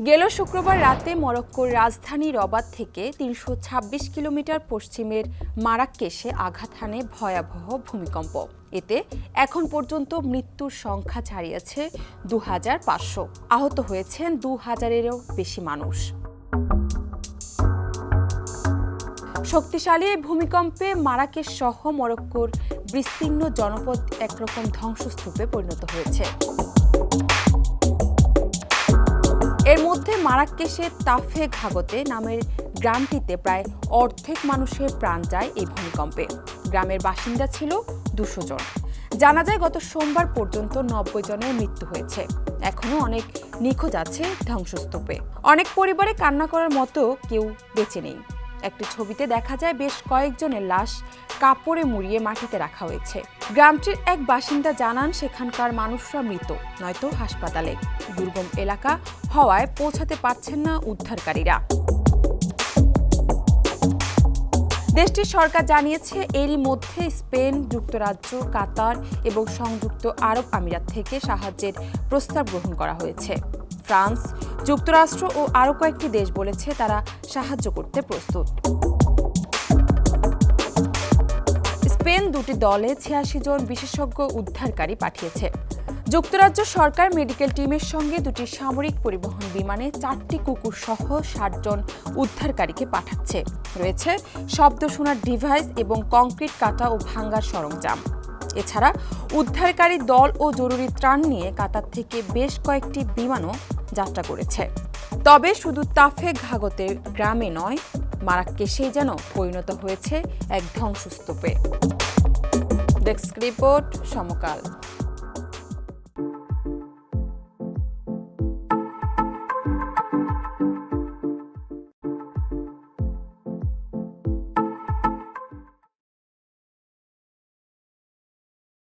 গেল শুক্রবার রাতে মরক্কোর রাজধানী রবাত থেকে ৩২৬ কিলোমিটার পশ্চিমের মারাক্কেশে আঘাত হানে ভয়াবহ ভূমিকম্প। এতে এখন পর্যন্ত মৃত্যুর সংখ্যা ছাড়িয়েছে ২৫০০। আহত হয়েছেন ২০০০-এরও বেশি মানুষ। শক্তিশালী এই ভূমিকম্পে মারাকেশ সহ মরক্কোর বিস্তীর্ণ জনপদ একরকম ধ্বংসস্তূপে পরিণত হয়েছে। এর মধ্যে মারাক্কেশের তাফে ঘাগতে নামের গ্রামটিতে প্রায় অর্ধেক মানুষের প্রাণ যায় এই ভূমিকম্পে। গ্রামের বাসিন্দা ছিল ২০০ জন। জানা যায় গত সোমবার পর্যন্ত ৯০ জনের মৃত্যু হয়েছে। এখনো অনেক নিখোঁজ আছে ধ্বংসস্তূপে। অনেক পরিবারে কান্না করার মতো কেউ বেঁচে নেই। একটি ছবিতে দেখা যায় বেশ কয়েকজনের লাশ কাপড়ে মুড়িয়ে মাটিতে রাখা হয়েছে। গ্রামটির এক বাসিন্দা জানান সেখানকার মানুষরা মৃত, নয়তো হাসপাতালে। দুর্গম এলাকা হওয়ায় পৌঁছাতে পারছেন না উদ্ধারকারীরা। দেশটির সরকার জানিয়েছে এরই মধ্যে স্পেন, যুক্তরাজ্য, কাতার এবং সংযুক্ত আরব আমিরাত থেকে সাহায্যের প্রস্তাব গ্রহণ করা হয়েছে। ফ্রান্স, যুক্তরাষ্ট্র ও আরও কয়েকটি দেশ বলেছে তারা সাহায্য করতে প্রস্তুত। স্পেন দুটি দলে ৮৬ জন বিশেষজ্ঞ উদ্ধারকারী পাঠিয়েছে। যুক্তরাজ্য সরকার মেডিকেল টিমের সঙ্গে দুটি সামরিক পরিবহন বিমানে ৪টি কুকুর সহ ৬০ জন উদ্ধারকারীকে পাঠাচ্ছে। রয়েছে শব্দ শোনার ডিভাইস এবং কংক্রিট কাটা ও ভাঙার সরঞ্জাম। এছাড়া উদ্ধারকারী দল ও জরুরি ত্রাণ নিয়ে কাতার থেকে বেশ কয়েকটি বিমানও যাত্রা করেছে। তবে শুধু তাফে ঘাগতের গ্রামে নয়, মারাক্কেশেই যেন পরিণত হয়েছে এক ধ্বংসস্তূপে। ডেস্ক রিপোর্ট, সমকাল।